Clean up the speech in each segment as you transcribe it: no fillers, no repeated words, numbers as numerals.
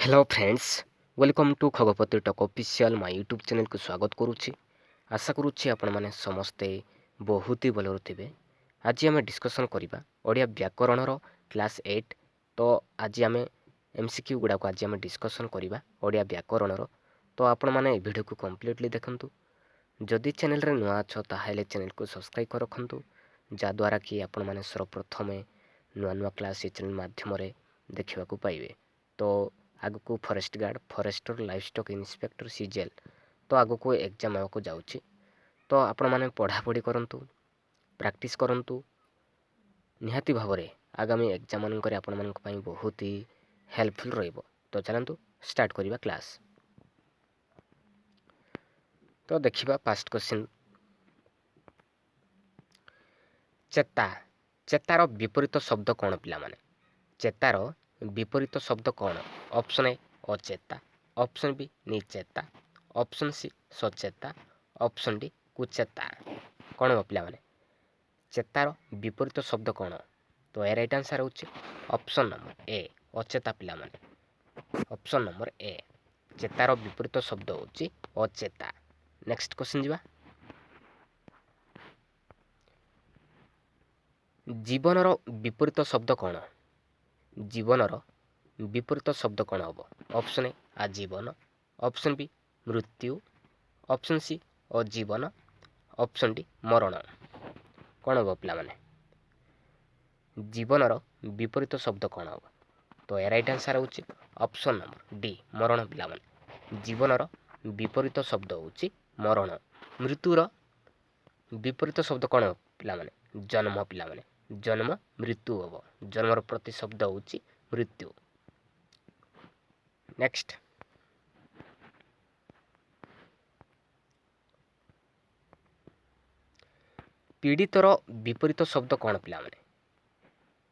Hello friends welcome to खगपति टक official my YouTube channel को स्वागत करुच्ची। आशा करुच्ची आपण माने समस्ते बहुत ही भल थे। आज आम डिस्कसन करवा ओडिया व्याकरण क्लास 8। तो आज आम एमसीक्यू गुड़ा को आज आम डिस्कसन करवा ओडिया व्याकरण। तो आपण माने वीडियो को कंप्लीटली देखंतु। जदि चैनल रे नुआ छ ताहाले चैनल को सब्सक्राइब कर रखंतु, जद्वारा कि आपण माने सर्वप्रथम नुआ नुआ क्लास ये चैनल माध्यम देखा पाइबे। तो आग को forest guard, forester, livestock inspector, सीजेल तो आग को एग्जाम आवाक जाऊँगी। तो आपण मैंने पढ़ापढ़ी करंतु, प्रैक्टिस करंतु, निहाती भाव में आगामी एग्जाम मानक आपण मानक पई बहुत ही हेल्पफुल रहिबो। तो चलंतु स्टार्ट करिबा क्लास। तो देखिबा फर्स्ट क्वेश्चन, चेता। चेतार विपरीत शब्द कौन पिला माने? चेतार विपरीत शब्द कौन? ऑप्शन ए अचेता, ऑप्शन बी निचेता, ऑप्शन सी सचेता, ऑप्शन डी कुचेता। कौन हो पिला माने? चेतार विपरीत शब्द कौन? तो ए राइट आंसर होची ऑप्शन नंबर ए अचेता पिला माने। ऑप्शन नंबर ए चेतार विपरीत शब्द होची अचेता। नेक्स्ट क्वेश्चन जीवा। जीवनर विपरीत शब्द कौन? जीवनर विपरीत शब्द कौन हम? ऑप्शन ए आजीवन, ऑप्शन बी मृत्यु, ऑप्शन सी अजीवन, ऑप्शन डी मरण। कौन हम पिला माने? जीवनर विपरीत शब्द कौन हम? तो ए राइट आंसर होची ऑप्शन नंबर डी मरण पिला माने। जीवनर विपरीत शब्द होची मरण। मृत्युर विपरीत शब्द कौन पिला माने? जन्म पिला माने। जन्म मृत्यु हम, जन्मर प्रति शब्द होची मृत्यु। नेक्स्ट, पीड़ितर विपरीत शब्द कौन पिला माने?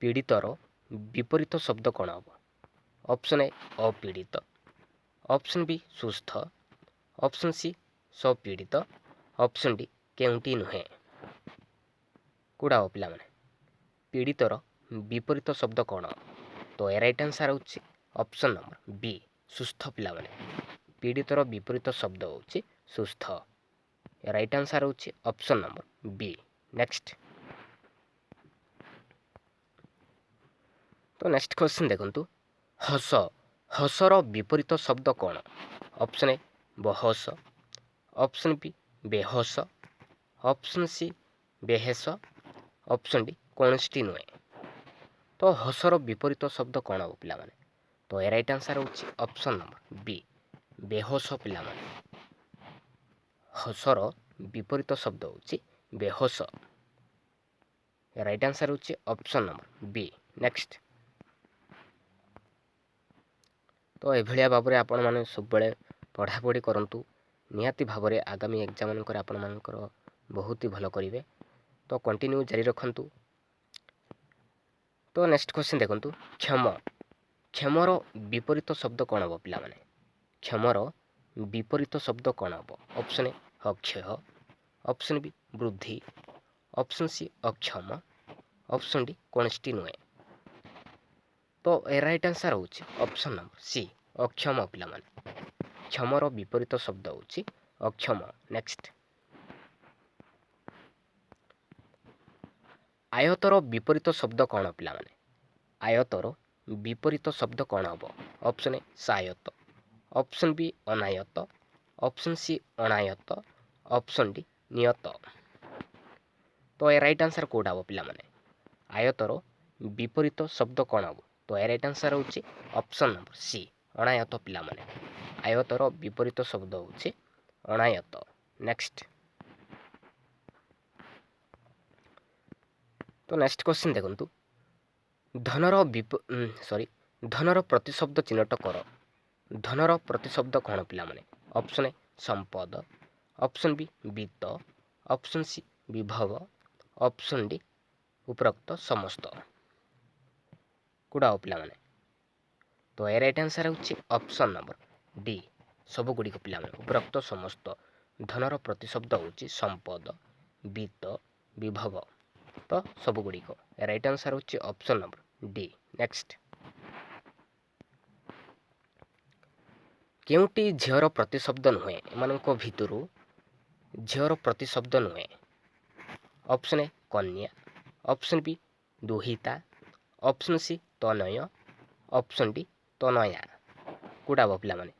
पीड़ितर विपरीत शब्द कौन हम? ऑप्शन ए अपीड़ित, ऑप्शन बी सुस्थ, ऑप्शन सी सपीड़ित, ऑप्शन डी केउंटी नुहे। कौड़ा हो पिला माने? पीड़ितर विपरीत शब्द कौन? तो ए राइट आंसर होची ऑप्शन नंबर बी सुस्थ पिला माने। पीड़ितर विपरीत शब्द होची सुस्थ। राइट आंसर होची ऑप्शन नंबर बी। नेक्स्ट, तो नेक्स्ट क्वेश्चन देखंतु, हस। हसर विपरीत शब्द कौन? ऑप्शन ए बहस, ऑप्शन बी बेहस, ऑप्शन सी बेहेस, ऑप्शन डी कौनसी नुहे। तो हसर विपरीत शब्द कौन हो पिला माने? तो ए राइट आंसर होची ऑप्शन नंबर बी बेहोस पिला माने। हसर विपरीत शब्द होची बेहोस। राइट आंसर होची ऑप्शन नंबर बी। नेक्स्ट, तो एभलिया भाव में आपण माने सब बेले पढ़ापढ़ी करंतु, निहाती भाव में आगामी एग्जाम मानकर आपण मानकर बहुत ही भल करिवे। तो कंटिन्यू जारी रखंतु। तो नेक्स्ट क्वेश्चन देखंतु, क्षम। क्षमर विपरीत शब्द कौन हम पिला माने? क्षमर विपरीत शब्द कौन हम? ऑप्शन ए अक्षय, ऑप्शन बी वृद्धि, ऑप्शन सी अक्षम, ऑप्शन डी कौनसी नुहे। तो ए राइट आंसर होची ऑप्शन नंबर सी अक्षम पिला माने। क्षमर विपरीत शब्द होची अक्षम। नेक्स्ट, आयतर विपरीत शब्द कौन पिला माने? आयतर विपरीत शब्द कौन हम? ऑप्शन ए सायत, ऑप्शन बी अनायत, ऑप्शन सी अनायत, ऑप्शन डी नियत। तो ए राइट आंसर कोड हम पिला माने? आयतर विपरीत शब्द कौन हम? तो ए राइट आंसर होची ऑप्शन नंबर सी अनायत पिला माने। आयतर विपरीत शब्द होची अनायत। नेक्स्ट, तो नेक्स्ट क्वेश्चन देखंतु, धनर धनर प्रतिशब्द चिन्हट कर। धनर प्रतिशब्द कौन पिला माने? ऑप्शन ए संपद, ऑप्शन बी वित्त, ऑप्शन सी विभव, ऑप्शन डी उपरोक्त समस्त। कौड़ा हो पिला माने? तो ए राइट आंसर होची ऑप्शन नंबर डी सब गुड़ी पिला माने उपरोक्त समस्त। धनर प्रतिशब्द होची संपद, वित्त, विभव। तो सब गुड़िक राइट आंसर होची ऑप्शन नंबर डी। नेक्स्ट, କେଉଁଟି ଝିଅର ପ୍ରତିଶବ୍ଦ ନୁହେଁ? ଏମାନଙ୍କ ଭିତରୁ ଝିଅର ପ୍ରତିଶବ୍ଦ ନୁହେଁ। ଅପସନ୍ ଏ କନ୍ୟା, ଅପସନ୍ ବି ଦୁହିତା, ଅପସନ୍ ସି ତନୟ, ଅପସନ୍ ଡି ତନୟା। କେଉଁଟା ହେବ ପିଲାମାନେ?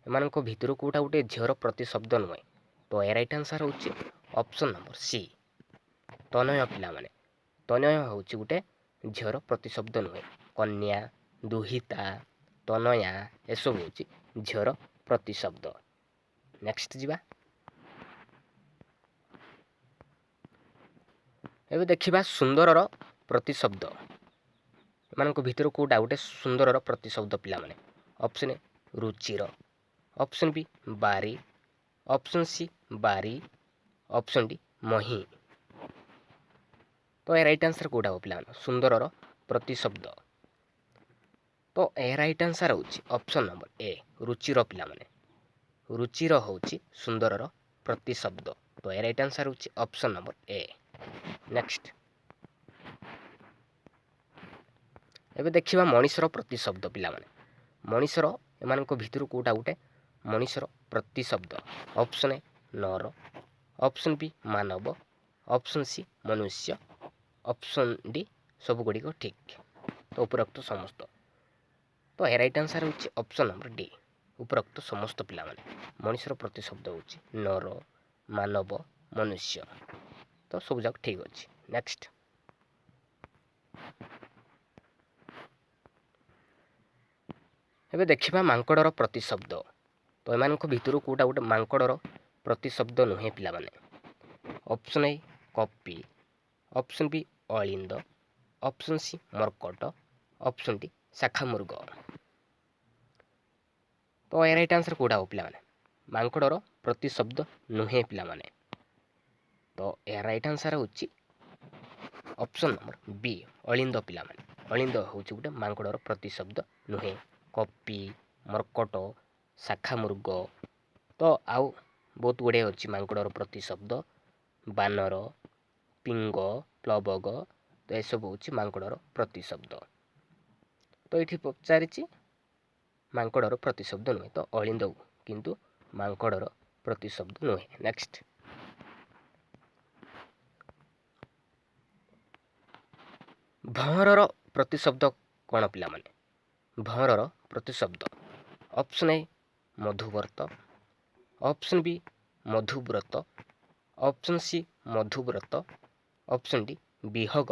ଏମାନଙ୍କ ଭିତରୁ କେଉଁଟା ଗୋଟେ ଝିଅର ପ୍ରତିଶବ୍ଦ ନୁହେଁ? ତ ଏ ରାଇଟ୍ ଆନ୍ସର୍ ହେଉଛି ଅପସନ୍ ନମ୍ବର ସି ତନୟ ପିଲାମାନେ। ତନୟ ହେଉଛି ଗୋଟେ ଝିଅର ପ୍ରତିଶବ୍ଦ ନୁହେଁ। କନ୍ୟା, ଦୁହିତା, ତନୟା ଏସବୁ ହେଉଛି ଝିଅର ପ୍ରତିଶବ୍ଦ। ନେକ୍ସଟ ଯିବା। ଏବେ ଦେଖିବା ସୁନ୍ଦରର ପ୍ରତିଶବ୍ଦ। ଏମାନଙ୍କ ଭିତରୁ କେଉଁଟା ଗୋଟେ ସୁନ୍ଦରର ପ୍ରତିଶବ୍ଦ ପିଲାମାନେ? ଅପସନ୍ ଏ ରୁଚିର, ଅପସନ୍ ବି ବାରି, ଅପସନ୍ ସି ବାରି, ଅପସନ୍ ଡି ମହି। ତ ଏ ରାଇଟ୍ ଆନ୍ସର୍ କେଉଁଟା ହେବ ପିଲାମାନେ? ସୁନ୍ଦରର ପ୍ରତିଶବ୍ଦ। ତ ଏ ରାଇଟ୍ ଆନ୍ସର୍ ହେଉଛି ଅପସନ୍ ନମ୍ବର ଏ ରୁଚିର ପିଲାମାନେ। ରୁଚିର ହେଉଛି ସୁନ୍ଦରର ପ୍ରତିଶବ୍ଦ। ତ ଏ ରାଇଟ୍ ଆନ୍ସର୍ ହେଉଛି ଅପସନ୍ ନମ୍ବର ଏ। ନେକ୍ସଟ ଏବେ ଦେଖିବା ମଣିଷର ପ୍ରତିଶବ୍ଦ ପିଲାମାନେ। ମଣିଷର ଏମାନଙ୍କ ଭିତରୁ କେଉଁଟା ଗୋଟେ ମଣିଷର ପ୍ରତିଶବ୍ଦ? ଅପସନ୍ ଏ ନର, ଅପସନ୍ ବି ମାନବ, ଅପସନ୍ ସି ମନୁଷ୍ୟ, ଅପସନ୍ ଡି ସବୁଗୁଡ଼ିକ ଠିକ୍। ତ ଉପରୋକ୍ତ ସମସ୍ତ। ତ ଏ ରାଇଟ୍ ଆନ୍ସର୍ ହେଉଛି ଅପସନ୍ ନମ୍ବର ଡି ଉପରୋକ୍ତ ସମସ୍ତ ପିଲାମାନେ। ମଣିଷର ପ୍ରତିଶବ୍ଦ ହେଉଛି ନର, ମାନବ, ମନୁଷ୍ୟ। ତ ସବୁଯାକ ଠିକ୍ ଅଛି। ନେକ୍ସଟ ଏବେ ଦେଖିବା ମାଙ୍କଡ଼ର ପ୍ରତିଶବ୍ଦ। ତ ଏମାନଙ୍କ ଭିତରୁ କେଉଁଟା ଗୋଟେ ମାଙ୍କଡ଼ର ପ୍ରତିଶବ୍ଦ ନୁହେଁ ପିଲାମାନେ? ଅପସନ୍ ଏ କପି, ଅପସନ୍ ବି ଅଳିନ୍ଦ, ଅପସନ୍ ସି ମର୍କଟ, ଅପସନ୍ ଡି ଶାଖାମୃଗ। ତ ଏ ରାଇଟ୍ ଆନ୍ସର୍ କେଉଁଟା ହେବ ପିଲାମାନେ? ମାଙ୍କଡ଼ର ପ୍ରତିଶବ୍ଦ ନୁହେଁ ପିଲାମାନେ। ତ ଏ ରାଇଟ୍ ଆନ୍ସର୍ ହେଉଛି ଅପସନ୍ ନମ୍ବର ବି ଅଳିନ୍ଦ ପିଲାମାନେ। ଅଳିନ୍ଦ ହେଉଛି ଗୋଟେ ମାଙ୍କଡ଼ର ପ୍ରତିଶବ୍ଦ ନୁହେଁ। କପି, ମର୍କଟ, ଶାଖାମୃଗ ତ ଆଉ ବହୁତ ଗୁଡ଼ିଏ ଅଛି ମାଙ୍କଡ଼ର ପ୍ରତିଶବ୍ଦ। ବାନର, ପିଙ୍ଗ, ପ୍ଲବଗ ତ ଏସବୁ ହେଉଛି ମାଙ୍କଡ଼ର ପ୍ରତିଶବ୍ଦ। ତ ଏଇଠି ପଚାରିଛି ମାଙ୍କଡ଼ର ପ୍ରତିଶବ୍ଦ ନୁହେଁ। ତ ଅଳିନ୍ଦ କିନ୍ତୁ ମାଙ୍କଡ଼ର ପ୍ରତିଶବ୍ଦ ନୁହେଁ। ନେକ୍ସଟ ଭଅଁରର ପ୍ରତିଶବ୍ଦ କ'ଣ ପିଲାମାନେ? ଭଅଁରର ପ୍ରତିଶବ୍ଦ ଅପସନ୍ ଏ ମଧୁବର୍ତ୍ତ, ଅପସନ୍ ବି ମଧୁବ୍ରତ, ଅପସନ୍ ସି ମଧୁବ୍ରତ, ଅପସନ୍ ଡି ବିହଗ।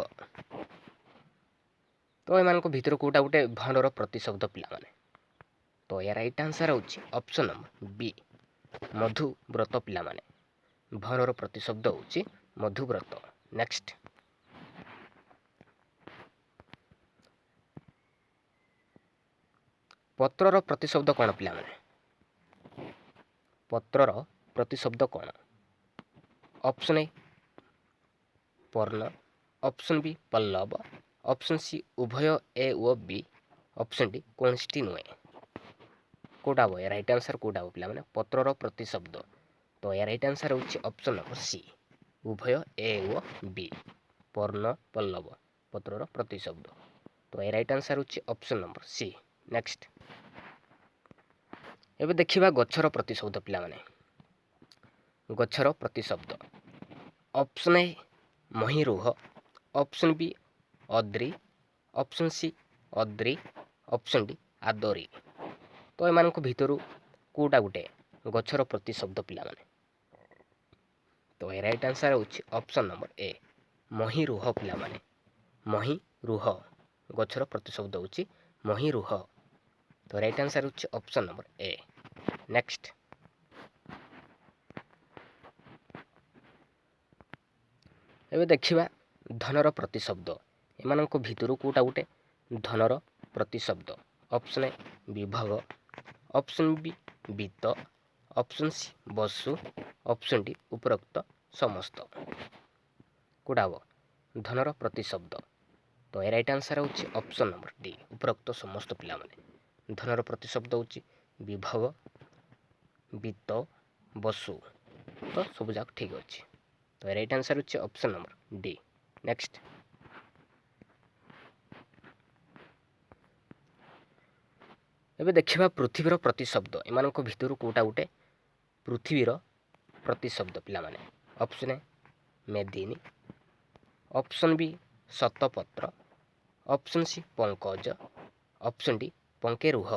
ତ ଏମାନଙ୍କ ଭିତରୁ କେଉଁଟା ଗୋଟେ ଭଅଁରର ପ୍ରତିଶବ୍ଦ ପିଲାମାନେ? ତ ଏ ରାଇଟ୍ ଆନ୍ସର୍ ହେଉଛି ଅପସନ୍ ନମ୍ବର ବି ମଧୁବ୍ରତ ପିଲାମାନେ। ଭଅଁରର ପ୍ରତିଶବ୍ଦ ହେଉଛି ମଧୁବ୍ରତ। ନେକ୍ସଟ ପତ୍ରର ପ୍ରତିଶବ୍ଦ କ'ଣ ପିଲାମାନେ? ପତ୍ରର ପ୍ରତିଶବ୍ଦ କ'ଣ? ଅପସନ୍ ଏ ପର୍ଣ୍ଣ, ଅପସନ୍ ବି ପଲ୍ଲବ, ଅପସନ୍ ସି ଉଭୟ ଏ ଓ ବି, ଅପସନ୍ ଡି କୌଣସିଟି ନୁହେଁ। କେଉଁଟା ହେବ? ଏ ରାଇଟ୍ ଆନ୍ସର୍ କେଉଁଟା ହେବ ପିଲାମାନେ? ପତ୍ରର ପ୍ରତିଶବ୍ଦ। ତ ଏ ରାଇଟ୍ ଆନ୍ସର୍ ହେଉଛି ଅପସନ୍ ନମ୍ବର ସି ଉଭୟ ଏ ଓ ବି। ପର୍ଣ୍ଣ, ପଲ୍ଲବ ପତ୍ରର ପ୍ରତିଶବ୍ଦ। ତ ଏ ରାଇଟ୍ ଆନ୍ସର୍ ହେଉଛି ଅପସନ୍ ନମ୍ବର ସି। ନେକ୍ସଟ ଏବେ ଦେଖିବା ଗଛର ପ୍ରତିଶବ୍ଦ ପିଲାମାନେ। ଗଛର ପ୍ରତିଶବ୍ଦ ଅପସନ୍ ଏ ମହିରୁହ, ଅପସନ୍ ବି ଅଦ୍ରି, ଅପସନ୍ ସି ଅଦ୍ରି, ଅପସନ୍ ଡି ଆଦରି। ତ ଏମାନଙ୍କ ଭିତରୁ କେଉଁଟା ଗୋଟେ ଗଛର ପ୍ରତିଶବ୍ଦ ପିଲାମାନେ? ତ ଏ ରାଇଟ୍ ଆନ୍ସର୍ ହେଉଛି ଅପସନ୍ ନମ୍ବର ଏ ମହିରୁହ ପିଲାମାନେ। ମହିରୁହ ଗଛର ପ୍ରତିଶବ୍ଦ ହେଉଛି ମହିରୁହ। ତ ରାଇଟ୍ ଆନ୍ସର୍ ହେଉଛି ଅପସନ୍ ନମ୍ବର ଏ। ନେକ୍ସଟ ଏବେ ଦେଖିବା ଧନର ପ୍ରତିଶବ୍ଦ। ଏମାନଙ୍କ ଭିତରୁ କେଉଁଟା ଗୋଟେ ଧନର ପ୍ରତିଶବ୍ଦ? ଅପସନ୍ ଏ ବିଭବ, ଅପସନ୍ ବି ବିତ୍ତ, ଅପସନ୍ ସି ବସୁ, ଅପସନ୍ ଡି ଉପରୋକ୍ତ ସମସ୍ତ। କେଉଁଟା ହେବ ଧନର ପ୍ରତିଶବ୍ଦ? ତ ଏ ରାଇଟ୍ ଆନ୍ସର୍ ହେଉଛି ଅପସନ୍ ନମ୍ବର ଡି ଉପରୋକ୍ତ ସମସ୍ତ ପିଲାମାନେ। ଧନର ପ୍ରତିଶବ୍ଦ ହେଉଛି ବିଭବ, ବିତ୍ତ, ବସୁ। ତ ସବୁଯାକ ଠିକ୍ ଅଛି। ତ ଏ ରାଇଟ୍ ଆନ୍ସର୍ ହେଉଛି ଅପସନ୍ ନମ୍ବର ଡି। ନେକ୍ସଟ ଏବେ ଦେଖିବା ପୃଥିବୀର ପ୍ରତିଶବ୍ଦ ଏମାନଙ୍କ ଭିତରୁ କେଉଁଟା ଗୋଟେ ପୃଥିବୀର ପ୍ରତିଶବ୍ଦ ପିଲାମାନେ। ଅପସନ୍ ଏ ମେଦିନୀ, ଅପସନ୍ ବି ଶତପତ୍ର, ଅପସନ୍ ସି ପଙ୍କଜ, ଅପସନ୍ ଡି ପଙ୍କେ ରୁହ।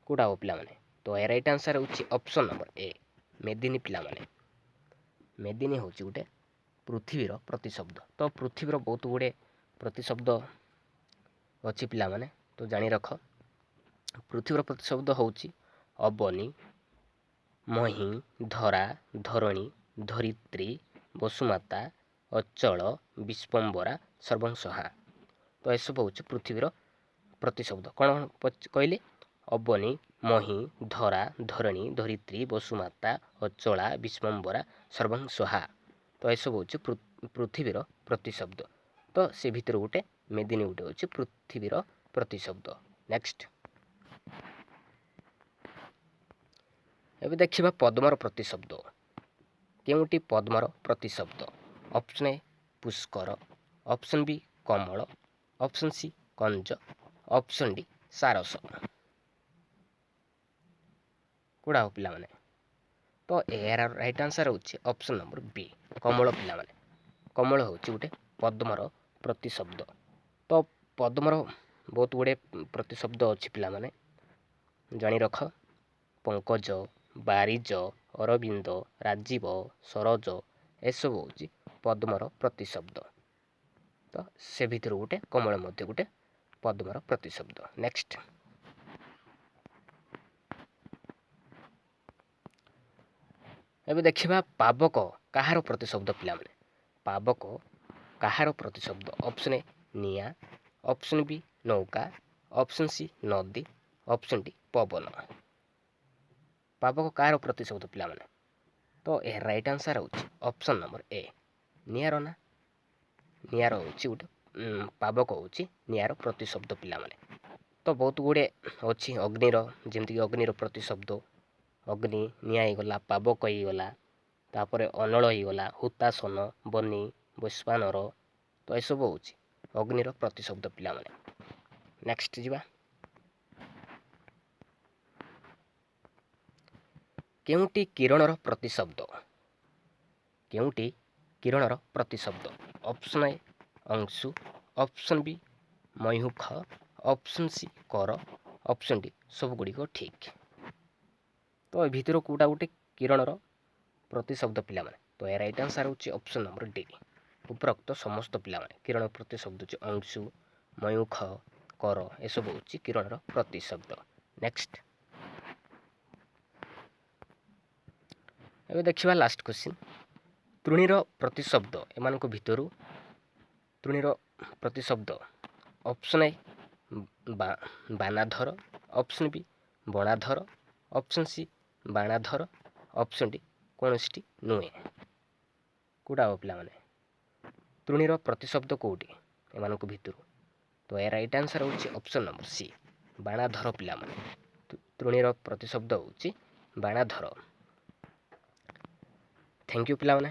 କେଉଁଟା ହବ ପିଲାମାନେ? ତ ଏ ରାଇଟ୍ ଆନ୍ସର୍ ହେଉଛି ଅପସନ୍ ନମ୍ବର ଏ ମେଦିନୀ ପିଲାମାନେ। ମେଦିନୀ ହେଉଛି ଗୋଟେ ପୃଥିବୀର ପ୍ରତିଶବ୍ଦ। ତ ପୃଥିବୀର ବହୁତ ଗୁଡ଼ିଏ ପ୍ରତିଶବ୍ଦ ଅଛି ପିଲାମାନେ, ତ ଜାଣି ରଖ। ପୃଥିବୀର ପ୍ରତିଶବ୍ଦ ହେଉଛି ଅବନୀ, ମହିଁ, ଧରା, ଧରଣୀ, ଧରିତ୍ରୀ, ବସୁମାତା, ଅଚଳ, ବିଶ୍ୱମ୍ବରା, ସର୍ବଂସହା। ତ ଏସବୁ ହେଉଛି ପୃଥିବୀର ପ୍ରତିଶବ୍ଦ। କ'ଣ କହିଲେ? ଅବନୀ, ମହିଁ, ଧରା, ଧରଣୀ, ଧରିତ୍ରୀ, ବସୁମାତା, ଅଚଳା, ବିଶ୍ୱମ୍ବରା, ସର୍ବଂସହା। ତ ଏସବୁ ହେଉଛି ପୃଥିବୀର ପ୍ରତିଶବ୍ଦ। ତ ସେ ଭିତରୁ ଗୋଟେ ମେଦିନୀ ଗୋଟେ ହେଉଛି ପୃଥିବୀର ପ୍ରତିଶବ୍ଦ। ନେକ୍ସଟ ଏବେ ଦେଖିବା ପଦ୍ମର ପ୍ରତିଶବ୍ଦ। କେଉଁଟି ପଦ୍ମର ପ୍ରତିଶବ୍ଦ? ଅପସନ୍ ଏ ପୁଷ୍କର, ଅପସନ୍ ବି କମଳ, ଅପସନ୍ ସି କଞ୍ଜ, ଅପସନ୍ ଡି ସାରସ। କେଉଁଟା ହବ ପିଲାମାନେ? ତ ଏହାର ରାଇଟ୍ ଆନ୍ସର୍ ହେଉଛି ଅପସନ୍ ନମ୍ବର ବି କମଳ ପିଲାମାନେ। କମଳ ହେଉଛି ଗୋଟେ ପଦ୍ମର ପ୍ରତିଶବ୍ଦ। ତ ପଦ୍ମର ବହୁତ ଗୁଡ଼ିଏ ପ୍ରତିଶବ୍ଦ ଅଛି ପିଲାମାନେ, ଜାଣି ରଖ। ପଙ୍କଜ, ବାରିଜ, ଅରବିନ୍ଦ, ରାଜୀବ, ସରୋଜ ଏସବୁ ହେଉଛି ପଦ୍ମର ପ୍ରତିଶବ୍ଦ। ତ ସେ ଭିତରୁ ଗୋଟେ କମଳ ମଧ୍ୟ ଗୋଟେ ପଦ୍ମର ପ୍ରତିଶବ୍ଦ। ନେକ୍ସଟ ଏବେ ଦେଖିବା ପାବକ କାହାର ପ୍ରତିଶବ୍ଦ ପିଲାମାନେ। ପାବକ କାହାର ପ୍ରତିଶବ୍ଦ? ଅପସନ୍ ଏ ନିଆଁ, ଅପସନ୍ ବି ନୌକା, ଅପସନ୍ ସି ନଦୀ, ଅପସନ୍ ଡି ପବନ। ପାବକ କାହାର ପ୍ରତିଶବ୍ଦ ପିଲାମାନେ? ତ ଏହା ରାଇଟ୍ ଆନ୍ସର୍ ହେଉଛି ଅପସନ୍ ନମ୍ବର ଏ ନିଆଁର ନା। ନିଆଁର ହେଉଛି ଗୋଟେ ପାବକ ହେଉଛି ନିଆଁର ପ୍ରତିଶବ୍ଦ ପିଲାମାନେ। ତ ବହୁତ ଗୁଡ଼ିଏ ଅଛି ଅଗ୍ନିର, ଯେମିତିକି ଅଗ୍ନିର ପ୍ରତିଶବ୍ଦ ଅଗ୍ନି, ନିଆଁ ହେଇଗଲା, ପାବକ ହେଇଗଲା, ତାପରେ ଅନଳ ହେଇଗଲା, ହୁତାସନ, ବନି, ବୈଶ୍ୱାନର। ତ ଏସବୁ ହେଉଛି ଅଗ୍ନିର ପ୍ରତିଶବ୍ଦ ପିଲାମାନେ। ନେକ୍ସଟ ଯିବା। କେଉଁଟି କିରଣର ପ୍ରତିଶବ୍ଦ? କେଉଁଟି କିରଣର ପ୍ରତିଶବ୍ଦ? ଅପସନ୍ ଏ ଅଂଶୁ, ଅପସନ୍ ବି ମୟୂଖ, ଅପସନ୍ ସି କର, ଅପସନ୍ ଡି ସବୁଗୁଡ଼ିକ ଠିକ୍। ତ ଏ ଭିତରୁ କେଉଁଟା ଗୋଟେ କିରଣର ପ୍ରତିଶବ୍ଦ ପିଲାମାନେ? ତ ଏ ରାଇଟ୍ ଆନ୍ସର୍ ହେଉଛି ଅପସନ୍ ନମ୍ବର ଡି ଉପରୋକ୍ତ ସମସ୍ତ ପିଲାମାନେ। କିରଣ ପ୍ରତିଶବ୍ଦ ହେଉଛି ଅଂଶୁ, ମୟୂଖ, କର ଏସବୁ ହେଉଛି କିରଣର ପ୍ରତିଶବ୍ଦ। ନେକ୍ସଟ ଏବେ ଦେଖିବା ଲାଷ୍ଟ କ୍ୱେଶ୍ଚିନ୍। ତୃଣୀର ପ୍ରତିଶବ୍ଦ ଏମାନଙ୍କ ଭିତରୁ ତୃଣୀର ପ୍ରତିଶବ୍ଦ ଅପସନ୍ ଏ ବାନାଧର, ଅପସନ୍ ବି ବଣାଧର, ଅପସନ୍ ସି ବାଣାଧର, ଅପସନ୍ ଡି କୌଣସିଟି ନୁହେଁ। କେଉଁଟା ହବ ପିଲାମାନେ? ତୃଣୀର ପ୍ରତିଶବ୍ଦ କେଉଁଟି ଏମାନଙ୍କ ଭିତରୁ? ତ ଏ ରାଇଟ୍ ଆନ୍ସର୍ ହେଉଛି ଅପସନ୍ ନମ୍ବର ସି ବାଣାଧର ପିଲାମାନେ। ତୃଣୀର ପ୍ରତିଶବ୍ଦ ହେଉଛି ବାଣାଧର। ଥ୍ୟାଙ୍କ ୟୁ ପିଲାମାନେ।